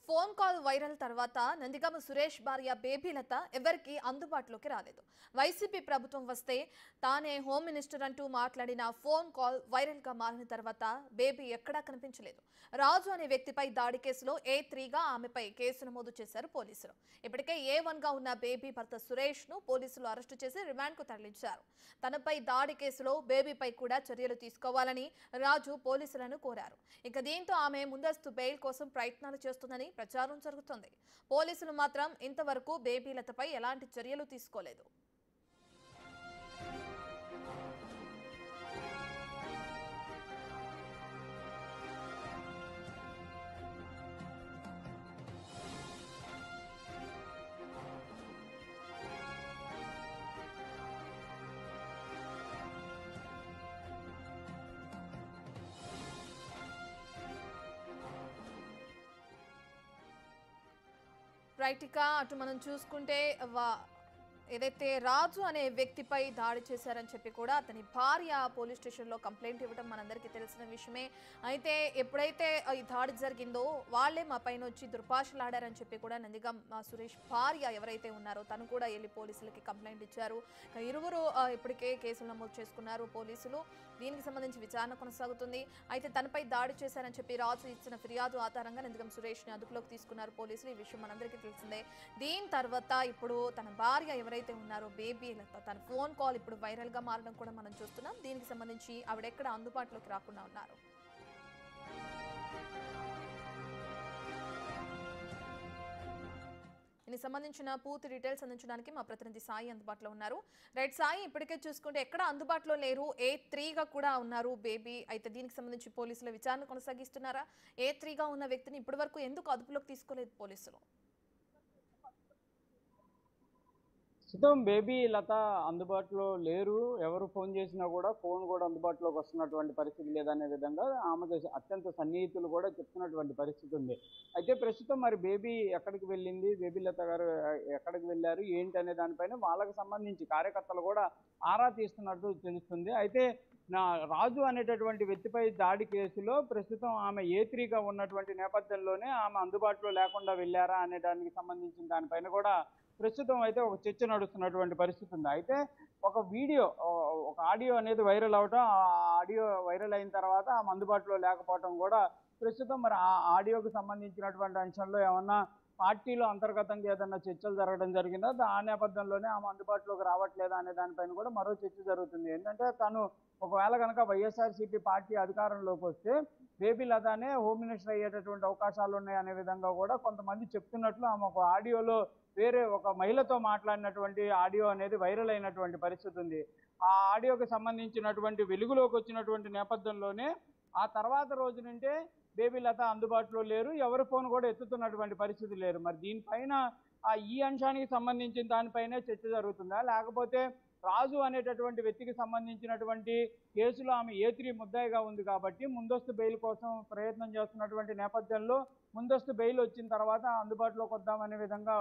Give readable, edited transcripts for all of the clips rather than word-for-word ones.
Phone call viral తర్వాత నందిగామ సురేష్ భార్య బేబీలత ఎవరికి అందుబాటులోకి రాలేదు. వైసీపీ ప్రభుత్వం వస్తే తానే హోమ్ మినిస్టర్ అంటూ మాట్లాడిన ఫోన్ కాల్ వైరల్ గా మారిన తర్వాత బేబీ ఎక్కడా కనిపించలేదు. రాజు అనే వ్యక్తిపై దాడి కేసులో A3గా ఆమెపై కేసు నమోదు చేశారు పోలీసులు. ఇప్పటికే A1గా ఉన్న బేబీ భర్త సురేష్ ను పోలీసులు అరెస్టు చేసి రిమాండ్ కు తరలించారు. తనపై దాడి కేసులో బేబీపై కూడా చర్యలు తీసుకోవాలని రాజు పోలీసులను కోరారు. ఇక దీంతో ఆమె ముందస్తు బెయిల్ కోసం ప్రయత్నాలు చేస్తుందని ప్రచారం జరుగుతుంది. పోలీసులు మాత్రం ఇంతవరకు బేబీలతపై ఎలాంటి చర్యలు తీసుకోలేదు. రైట్, ఇక అటు మనం చూసుకుంటే ఏదైతే రాజు అనే వ్యక్తిపై దాడి చేశారని చెప్పి కూడా అతని భార్య పోలీస్ స్టేషన్లో కంప్లైంట్ ఇవ్వడం మనందరికీ తెలిసిన విషయమే. అయితే ఎప్పుడైతే ఈ దాడి జరిగిందో వాళ్లే మా పైన వచ్చి దుర్భాషలాడారని చెప్పి కూడా నందిగామ సురేష్ భార్య ఎవరైతే ఉన్నారో తను కూడా వెళ్ళి పోలీసులకి కంప్లైంట్ ఇచ్చారు. ఇరువురు ఇప్పటికే కేసులు నమోదు చేసుకున్నారు పోలీసులు. దీనికి సంబంధించి విచారణ కొనసాగుతుంది. అయితే తనపై దాడి చేశారని చెప్పి రాజు ఇచ్చిన ఫిర్యాదు ఆధారంగా నందిగామ సురేష్ని అదుపులోకి తీసుకున్నారు పోలీసులు. ఈ విషయం మనందరికీ తెలిసిందే. దీని తర్వాత ఇప్పుడు తన భార్య ఎవరైతే ఉన్నారో బేబీలత తన ఫోన్ కాల్ ఇప్పుడు వైరల్ గా మారడం కూడా మనం చూస్తున్నాం. దీనికి సంబంధించి ఆవిడెక్కడ అందుబాటులోకి రాకుండా ఉన్నారు. దీనికి సంబంధించిన పూర్తి డీటెయిల్స్ అందించడానికి మా ప్రతినిధి సాయి అందుబాటులో ఉన్నారు. రైట్ సాయి, ఇప్పటికే చూసుకుంటే ఎక్కడ అందుబాటులో లేరు, A3గా కూడా ఉన్నారు బేబీ. అయితే దీనికి సంబంధించి పోలీసుల విచారణ కొనసాగిస్తున్నారా? A3గా ఉన్న వ్యక్తిని ఇప్పటి వరకు ఎందుకు అదుపులోకి తీసుకోలేదు పోలీసులు? ప్రస్తుతం బేబీ లత అందుబాటులో లేరు. ఎవరు ఫోన్ చేసినా కూడా ఫోన్ కూడా అందుబాటులోకి వస్తున్నటువంటి పరిస్థితి లేదనే విధంగా ఆమెకు అత్యంత సన్నిహితులు కూడా చెప్తున్నటువంటి పరిస్థితి ఉంది. అయితే ప్రస్తుతం మరి బేబీ ఎక్కడికి వెళ్ళింది, బేబీ లత గారు ఎక్కడికి వెళ్ళారు ఏంటి అనే దానిపైన వాళ్ళకి సంబంధించి కార్యకర్తలు కూడా ఆరా తీస్తున్నట్టు తెలుస్తుంది. అయితే రాజు అనేటటువంటి వ్యక్తిపై దాడి కేసులో ప్రస్తుతం ఆమె A3గా ఉన్నటువంటి నేపథ్యంలోనే ఆమె అందుబాటులో లేకుండా వెళ్ళారా అనే దానికి సంబంధించిన దానిపైన కూడా ప్రస్తుతం అయితే ఒక చర్చ నడుస్తున్నటువంటి పరిస్థితి ఉంది. అయితే ఒక వీడియో, ఒక ఆడియో అనేది వైరల్ అవటం, ఆ ఆడియో వైరల్ అయిన తర్వాత ఆమె అందుబాటులో లేకపోవటం కూడా ప్రస్తుతం మరి ఆ ఆడియోకి సంబంధించినటువంటి అంశంలో ఏమన్నా పార్టీలో అంతర్గతంగా ఏదన్నా చర్చలు జరగడం జరిగిందా, ఆ నేపథ్యంలోనే ఆమె అందుబాటులోకి రావట్లేదా అనే దానిపైన కూడా మరో చర్చ జరుగుతుంది. ఏంటంటే తను ఒకవేళ కనుక వైఎస్ఆర్సీపీ పార్టీ అధికారంలోకి వస్తే బేబీ లతానే హోమ్ మినిస్టర్ అయ్యేటటువంటి అవకాశాలు ఉన్నాయి అనే విధంగా కూడా కొంతమంది చెప్తున్నట్లు ఆమె ఒక ఆడియోలో వేరే ఒక మహిళతో మాట్లాడినటువంటి ఆడియో అనేది వైరల్ అయినటువంటి పరిస్థితి ఉంది. ఆ ఆడియోకి సంబంధించినటువంటి వెలుగులోకి వచ్చినటువంటి నేపథ్యంలోనే ఆ తర్వాత రోజు నుండే బేబీ లత అందుబాటులో లేరు, ఎవరి ఫోన్ కూడా ఎత్తుతున్నటువంటి పరిస్థితి లేరు. మరి దీనిపైన ఈ అంశానికి సంబంధించిన దానిపైనే చర్చ జరుగుతుందా, లేకపోతే రాజు అనేటటువంటి వ్యక్తికి సంబంధించినటువంటి కేసులో ఆమె A3 ముద్దాయిగా ఉంది కాబట్టి ముందస్తు బెయిల్ కోసం ప్రయత్నం చేస్తున్నటువంటి నేపథ్యంలో ముందస్తు బెయిల్ వచ్చిన తర్వాత అందుబాటులోకి వద్దామనే విధంగా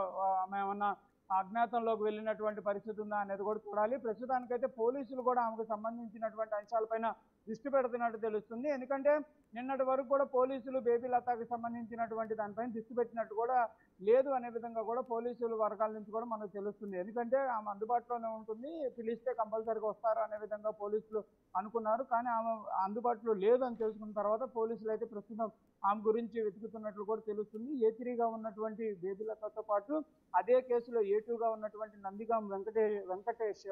ఆమె ఏమన్నా అజ్ఞాతంలోకి వెళ్ళినటువంటి పరిస్థితి ఉందా అనేది కూడా చూడాలి. ప్రస్తుతానికైతే పోలీసులు కూడా ఆమెకు సంబంధించినటువంటి అంశాలపైన దృష్టి పెడుతున్నట్టు తెలుస్తుంది. ఎందుకంటే నిన్నటి వరకు కూడా పోలీసులు బేబీ లతాకి సంబంధించినటువంటి దానిపైన దృష్టి పెట్టినట్టు కూడా లేదు అనే విధంగా కూడా పోలీసుల వర్గాల నుంచి కూడా మనకు తెలుస్తుంది. ఎందుకంటే ఆమె అందుబాటులోనే ఉంటుంది, పిలిస్తే కంపల్సరీగా వస్తారు అనే విధంగా పోలీసులు అనుకున్నారు. కానీ ఆమె అందుబాటులో లేదు అని తెలుసుకున్న తర్వాత పోలీసులు అయితే ప్రస్తుతం ఆమె గురించి వెతుకుతున్నట్లు కూడా తెలుస్తుంది. A3గా ఉన్నటువంటి బేబీ లతతో పాటు అదే కేసులో A2గా ఉన్నటువంటి నందిగాం వెంకటేష్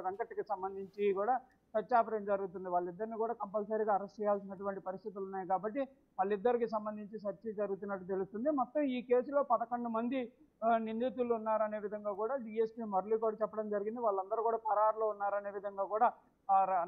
వెంకట్కి సంబంధించి కూడా సత్యాపరం జరుగుతుంది. వాళ్ళిద్దరిని కూడా కంపల్సరీగా అరెస్ట్ చేయాల్సినటువంటి పరిస్థితులు ఉన్నాయి కాబట్టి వాళ్ళిద్దరికి సంబంధించి సెర్చ్ జరుగుతున్నట్టు తెలుస్తుంది. మొత్తం ఈ కేసులో 11 మంది నిందితులు ఉన్నారనే విధంగా కూడా DSP మురళి కూడా చెప్పడం జరిగింది. వాళ్ళందరూ కూడా పరారులో ఉన్నారనే విధంగా కూడా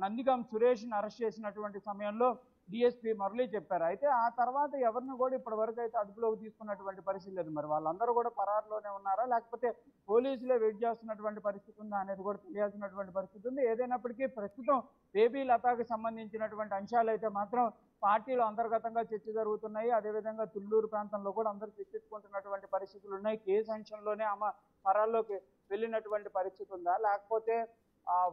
నందిగాం సురేష్ని అరెస్ట్ చేసినటువంటి సమయంలో DSP మురళి చెప్పారు. అయితే ఆ తర్వాత ఎవరిని కూడా ఇప్పటి వరకు అయితే అదుపులోకి తీసుకున్నటువంటి పరిస్థితి లేదు. మరి వాళ్ళందరూ కూడా పరారులోనే ఉన్నారా, లేకపోతే పోలీసులే వెయిట్ చేస్తున్నటువంటి పరిస్థితి ఉందా అనేది కూడా తెలియాల్సినటువంటి పరిస్థితి ఉంది. ఏదైనప్పటికీ ప్రస్తుతం బేబీ లతాకి సంబంధించినటువంటి అంశాలు అయితే మాత్రం పార్టీలో అంతర్గతంగా చర్చ జరుగుతున్నాయి. అదేవిధంగా తుళ్ళూరు ప్రాంతంలో కూడా అందరూ చర్చించుకుంటున్నటువంటి పరిస్థితులు ఉన్నాయి. కేసు అంశంలోనే ఆమె పరాల్లోకి వెళ్ళినటువంటి పరిస్థితి ఉందా, లేకపోతే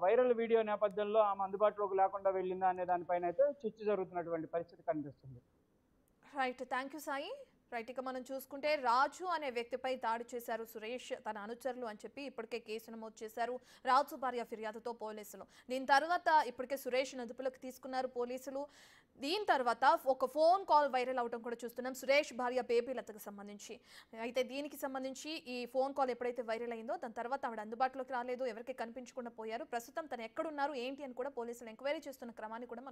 వైరల్ వీడియో నేపథ్యంలో ఆమె అందుబాటులోకి లేకుండా వెళ్ళిందా అనే దానిపైన అయితే చర్చ జరుగుతున్నటువంటి పరిస్థితి కనిపిస్తుంది. Right, thank you Sai. Right, ఇక మనం చూసుకుంటే రాజు అనే వ్యక్తిపై దాడి చేశారు సురేష్ తన అనుచరులు అని చెప్పి ఇప్పటికే కేసు నమోదు చేశారు రాజు భార్య ఫిర్యాదుతో పోలీసులు. దీని తర్వాత ఇప్పటికే సురేష్ అదుపులోకి తీసుకున్నారు పోలీసులు. దీని తర్వాత ఒక ఫోన్ కాల్ వైరల్ అవడం కూడా చూస్తున్నాం సురేష్ భార్య బేబీలతకు సంబంధించి. అయితే దీనికి సంబంధించి ఈ ఫోన్ కాల్ ఎప్పుడైతే వైరల్ అయిందో దాని తర్వాత ఆవిడ అందుబాటులోకి రాలేదు, ఎవరికి కనిపించకుండా పోయారు. ప్రస్తుతం తను ఎక్కడున్నారు ఏంటి అని కూడా పోలీసులు ఎంక్వైరీ చేస్తున్న క్రమాన్ని కూడా